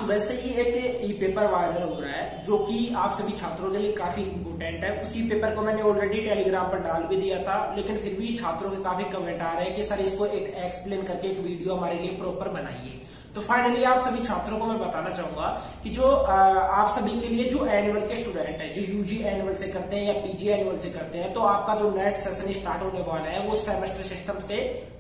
सुबह से ही एक ई पेपर वायरल हो रहा है जो कि आप सभी छात्रों के लिए काफी इंपोर्टेंट है। उसी पेपर को मैंने ऑलरेडी टेलीग्राम पर डाल भी दिया था, लेकिन फिर भी छात्रों के काफी कमेंट आ रहे हैं कि सर इसको एक एक्सप्लेन करके एक वीडियो हमारे लिए प्रॉपर बनाइए। तो फाइनली आप सभी छात्रों को मैं बताना चाहूंगा कि जो आप सभी के लिए जो एनुअल के स्टूडेंट है, जो यूजी एनुअल से करते हैं या पीजी एनुअल से करते हैं, तो आपका जो नेट सेशन स्टार्ट होने वाला है वो सेमेस्टर सिस्टम से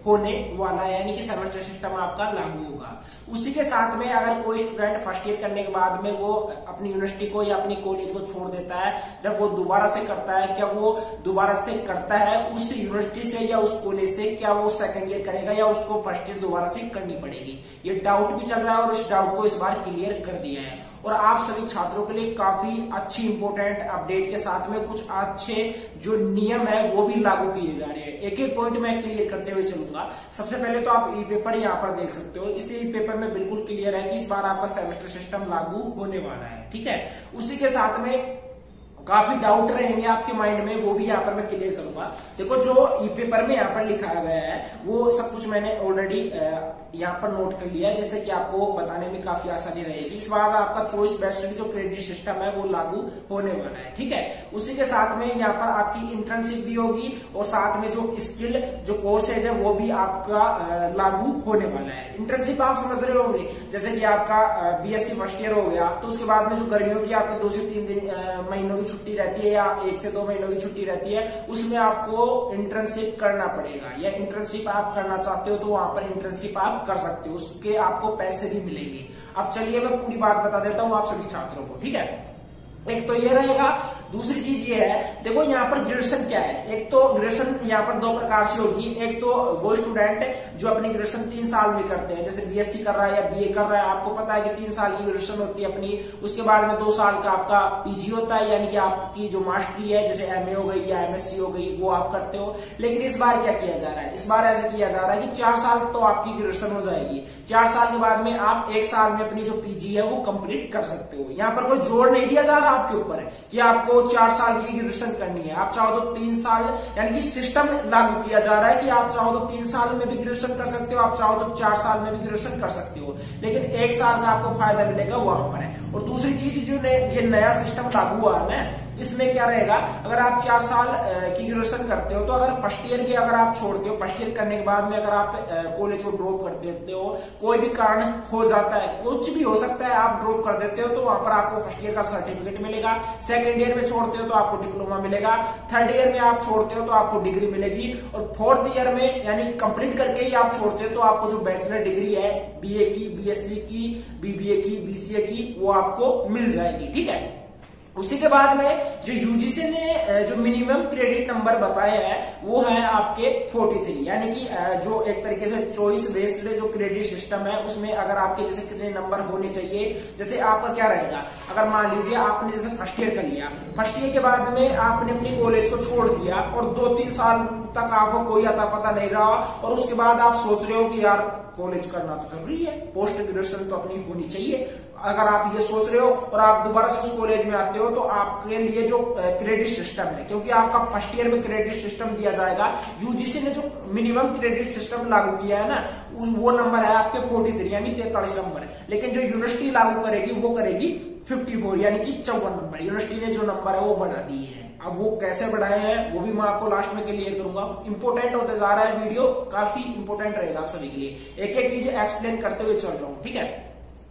होने वाला है, यानी कि सेमेस्टर सिस्टम आपका लागू होगा। उसी के साथ में अगर कोई स्टूडेंट फर्स्ट ईयर करने के बाद में वो अपनी यूनिवर्सिटी को या अपनी कॉलेज को छोड़ देता है, जब वो दोबारा से करता है, क्या वो दोबारा से करता है उस यूनिवर्सिटी से या उस कॉलेज से, क्या वो सेकंड ईयर करेगा या उसको फर्स्ट ईयर दोबारा से करनी पड़ेगी, ये डाउट भी चल रहा है और इस डाउट को इस बार क्लियर कर दिया है। और आप सभी छात्रों के लिए काफी अच्छी इंपोर्टेंट अपडेट के साथ में कुछ अच्छे जो नियम है वो भी लागू किए जा रहे हैं। एक एक पॉइंट मैं क्लियर करते हुए चलूंगा। सबसे पहले तो आप ई पेपर यहाँ पर देख सकते हो, इस ई पेपर में बिल्कुल क्लियर है कि इस बार आपका सेमेस्टर सिस्टम लागू होने वाला है, ठीक है। उसी के साथ में काफी डाउट रहेंगे आपके माइंड में, वो भी यहाँ पर मैं क्लियर करूंगा। देखो जो ई पेपर में यहाँ पर लिखा गया है वो सब कुछ मैंने ऑलरेडी यहाँ पर नोट कर लिया है, जिससे कि आपको बताने में काफी आसानी रहेगी। इस बार आपका चॉइस बेस्ड जो क्रेडिट सिस्टम है वो लागू होने वाला है, ठीक है। उसी के साथ में यहाँ पर आपकी इंटर्नशिप भी होगी और साथ में जो स्किल जो कोर्सेज है वो भी आपका लागू होने वाला है। इंटर्नशिप आप समझ रहे होंगे, जैसे कि आपका बीएससी फर्स्ट ईयर हो गया तो उसके बाद में जो गर्मियों की आपको 2 से 3 दिन महीनों की छुट्टी रहती है या 1 से 2 महीनों की छुट्टी रहती है, उसमें आपको इंटर्नशिप करना पड़ेगा। या इंटर्नशिप आप करना चाहते हो तो वहां पर इंटर्नशिप आप कर सकते हो, उसके आपको पैसे भी मिलेंगे। अब चलिए मैं पूरी बात बता देता हूं आप सभी छात्रों को, ठीक है। एक तो ये रहेगा, दूसरी चीज ये है, देखो यहाँ पर ग्रेजुएशन क्या है। एक तो ग्रेजुएशन यहाँ पर 2 प्रकार से होगी। एक तो वो स्टूडेंट जो अपनी ग्रेजुएशन 3 साल में करते हैं, जैसे बीएससी कर रहा है या बीए कर रहा है, आपको पता है कि 3 साल की ग्रेजुएशन होती है अपनी। उसके बाद में 2 साल का आपका पीजी होता है, यानी कि आपकी जो मास्टरी है जैसे एमए हो गई या एमएससी हो गई वो आप करते हो। लेकिन इस बार क्या किया जा रहा है, इस बार ऐसा किया जा रहा है कि 4 साल तो आपकी ग्रेजुएशन हो जाएगी। 4 साल के बाद में आप 1 साल में अपनी जो पीजी है वो कंप्लीट कर सकते हो। यहाँ पर कोई जोर नहीं दिया जा रहा आपके ऊपर कि आपको 4 साल की ग्रेजुएशन करनी है। आप चाहो तो 3 साल, यानी कि सिस्टम लागू किया जा रहा है कि आप चाहो तो 3 साल में भी ग्रेजुएशन कर सकते हो, आप चाहो तो 4 साल में भी ग्रेजुएशन कर सकते हो, लेकिन 1 साल का आपको फायदा मिलेगा वहां पर है। और दूसरी चीज जो ये नया सिस्टम लागू हुआ है ना, इसमें क्या रहेगा, अगर आप 4 साल की ग्रेजुएशन करते हो तो अगर फर्स्ट ईयर भी अगर आप छोड़ते हो, फर्स्ट ईयर करने के बाद में अगर आप कॉलेज को ड्रॉप कर देते हो, कोई भी कारण हो जाता है, कुछ भी हो सकता है, आप ड्रॉप कर देते हो तो वहां पर आपको फर्स्ट ईयर का सर्टिफिकेट मिलेगा। सेकंड ईयर में छोड़ते हो तो आपको डिप्लोमा मिलेगा। थर्ड ईयर में आप छोड़ते हो तो आपको डिग्री मिलेगी। और फोर्थ ईयर में यानी कंप्लीट करके ही आप छोड़ते हो तो आपको जो बैचलर डिग्री है बीए की, बीएससी की, बीबीए की, बीसीए की, वो आपको मिल जाएगी, ठीक है। उसी के बाद में जो यूजीसी ने जो मिनिमम क्रेडिट नंबर बताया है वो है आपके 43, यानी कि जो एक तरीके से चॉइस बेस्ड जो क्रेडिट सिस्टम है उसमें अगर आपके जैसे कितने नंबर होने चाहिए, जैसे आपका क्या रहेगा, अगर मान लीजिए आपने जैसे फर्स्ट ईयर कर लिया, फर्स्ट ईयर के बाद में आपने अपनी कॉलेज को छोड़ दिया और 2-3 साल तक आपको कोई अता पता नहीं रहा और उसके बाद आप सोच रहे हो कि यार कॉलेज करना तो जरूरी है, पोस्ट ग्रेजुएशन तो अपनी होनी चाहिए। अगर आप ये सोच रहे हो और आप दोबारा से उस कॉलेज में आते हो तो आपके लिए जो क्रेडिट सिस्टम है, क्योंकि आपका फर्स्ट ईयर में क्रेडिट सिस्टम दिया जाएगा, यूजीसी ने जो मिनिमम क्रेडिट सिस्टम लागू किया है ना वो नंबर है आपके 43 यानी 43 नंबर। लेकिन जो यूनिवर्सिटी लागू करेगी वो करेगी 54 यानी कि 54 नंबर। यूनिवर्सिटी ने जो नंबर है वो बढ़ा दिए है। अब वो कैसे बढ़ाए हैं वो भी मैं आपको लास्ट में क्लियर करूंगा। इंपोर्टेंट होते जा रहा है वीडियो, काफी इंपोर्टेंट रहेगा आप सभी के लिए। एक एक चीज एक्सप्लेन करते हुए चल रहा हूं, ठीक है।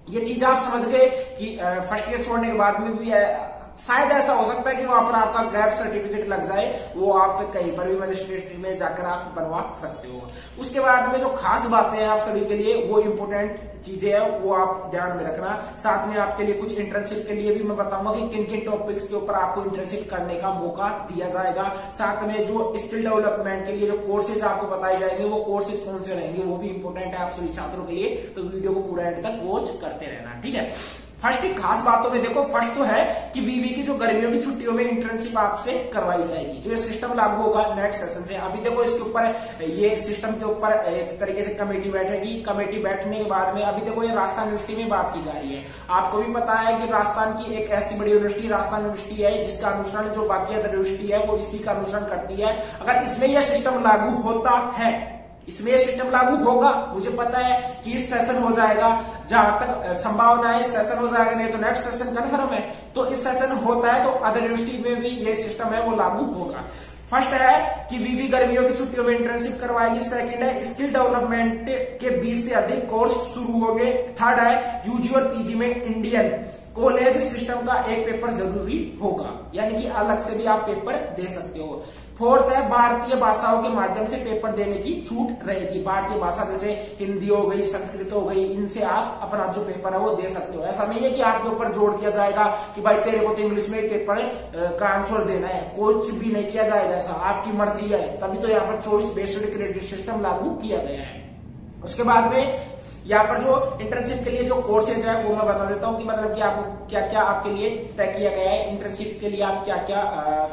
ये चीज आप समझ गए कि फर्स्ट ईयर छोड़ने के बाद में भी शायद ऐसा हो सकता है कि वहां पर आपका गैप सर्टिफिकेट लग जाए, वो आप कहीं पर भी मजिस्ट्रेट में जाकर आप बनवा सकते हो। उसके बाद में जो खास बातें हैं आप सभी के लिए वो इंपोर्टेंट चीजें हैं वो आप ध्यान में रखना। साथ में आपके लिए कुछ इंटर्नशिप के लिए भी मैं बताऊंगा कि किन किन टॉपिक्स के ऊपर आपको इंटर्नशिप करने का मौका दिया जाएगा। साथ में जो स्किल डेवलपमेंट के लिए जो कोर्सेज आपको बताए जाएंगे वो कोर्सेज कौन से रहेंगे वो भी इंपोर्टेंट है आप सभी छात्रों के लिए, तो वीडियो को पूरा एंड तक वॉच करते रहना, ठीक है। फर्स्ट की खास बातों में देखो, फर्स्ट तो है कि बीबी की जो गर्मियों की छुट्टियों में इंटर्नशिप आपसे करवाई जाएगी, जो ये सिस्टम लागू होगा नेट सेशन से। अभी देखो इसके ऊपर ये सिस्टम के ऊपर एक तरीके से कमेटी बैठेगी। कमेटी बैठने के बाद में अभी देखो ये राजस्थान यूनिवर्सिटी में बात की जा रही है। आपको भी पता है कि राजस्थान की एक ऐसी बड़ी यूनिवर्सिटी राजस्थान यूनिवर्सिटी है जिसका अनुसरण जो बाकी अदर यूनिवर्सिटी है वो इसी का अनुसरण करती है। अगर इसमें यह सिस्टम लागू होता है इसमें ये सिस्टम लागू होगा, मुझे पता है कि इस सेशन हो जाएगा, जहां तक संभावना है इस सेशन हो जाएगा, नहीं तो नेक्स्ट सेशन कन्फर्म है। तो इस सेशन होता है तो अदर यूनिवर्सिटी में भी ये सिस्टम है वो लागू होगा। फर्स्ट है कि वीवी गर्मियों की छुट्टियों में इंटर्नशिप करवाएगी। सेकंड है स्किल डेवलपमेंट के 20 से अधिक कोर्स शुरू हो गए। थर्ड है यूजी और पीजी में इंडियन कॉलेज सिस्टम का एक पेपर जरूरी होगा, यानी कि अलग से भी आप पेपर दे सकते हो। फोर्थ है भारतीय भाषाओं के माध्यम से पेपर देने की छूट रहेगी। भारतीय भाषा जैसे हिंदी हो गई, संस्कृत हो गई, इनसे आप अपना जो पेपर है वो दे सकते हो। ऐसा नहीं है कि आपके ऊपर जोर दिया जाएगा कि भाई तेरे को तो इंग्लिश में पेपर का आंसर देना है, कुछ भी नहीं किया जाएगा, ऐसा आपकी मर्जी है। तभी तो यहाँ पर चॉइस बेस्ड क्रेडिट सिस्टम लागू किया गया है। उसके बाद में यहाँ पर जो इंटर्नशिप के लिए जो कोर्सेज है वो मैं बता देता हूँ कि मतलब कि आपको क्या क्या आपके लिए तय किया गया है। इंटर्नशिप के लिए आप क्या क्या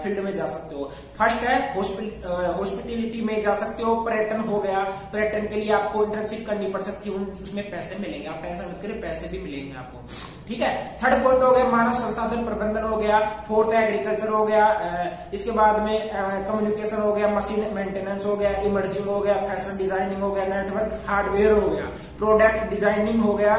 फील्ड में जा सकते हो। फर्स्ट है हॉस्पिटलिटी में जा सकते हो। पर्यटन हो गया, पर्यटन के लिए आपको इंटर्नशिप करनी पड़ सकती है, उसमें पैसे मिलेंगे, आप टेंशन मत करिए, पैसे भी मिलेंगे आपको, ठीक है। थर्ड पॉइंट हो गया मानव संसाधन प्रबंधन हो गया। फोर्थ है एग्रीकल्चर हो गया। इसके बाद में कम्युनिकेशन हो गया, मशीन मेंटेनेंस हो गया, इमर्जिंग हो गया, फैशन डिजाइनिंग हो गया, नेटवर्क हार्डवेयर हो गया, प्रोडक्ट डिजाइनिंग हो गया,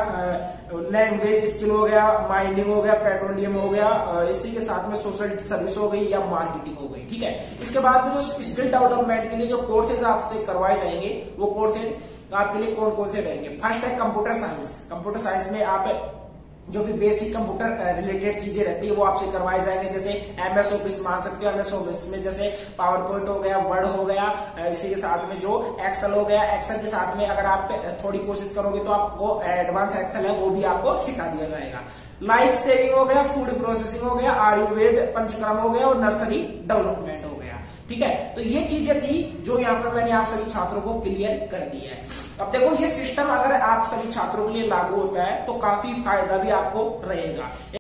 लैंग्वेज स्किल हो गया, माइनिंग हो गया, पेट्रोलियम हो गया, इसी के साथ में सोशल सर्विस हो गई या मार्केटिंग हो गई, ठीक है। इसके बाद में जो स्किल डेवलपमेंट के लिए जो कोर्सेज आपसे करवाए जाएंगे वो कोर्सेज आपके लिए कौन कौन से रहेंगे। फर्स्ट है कंप्यूटर साइंस। कंप्यूटर साइंस में आप जो भी बेसिक कंप्यूटर रिलेटेड चीजें रहती है वो आपसे करवाए जाएंगे, जैसे एमएस ऑफिस मान सकते हो। एमएस ऑफिस में जैसे पावर पॉइंट हो गया, वर्ड हो गया, इसी के साथ में जो एक्सेल हो गया, एक्सेल के साथ में अगर आप थोड़ी कोशिश करोगे तो आपको एडवांस एक्सेल है वो भी आपको सिखा दिया जाएगा। लाइफ सेविंग हो गया, फूड प्रोसेसिंग हो गया, आयुर्वेद पंचक्रम हो गया और नर्सरी डेवलपमेंट हो गया, ठीक है। तो ये चीजें थी जो यहाँ पर मैंने आप सभी छात्रों को क्लियर कर दी है। अब देखो ये सिस्टम अगर आप सभी छात्रों के लिए लागू होता है तो काफी फायदा भी आपको रहेगा।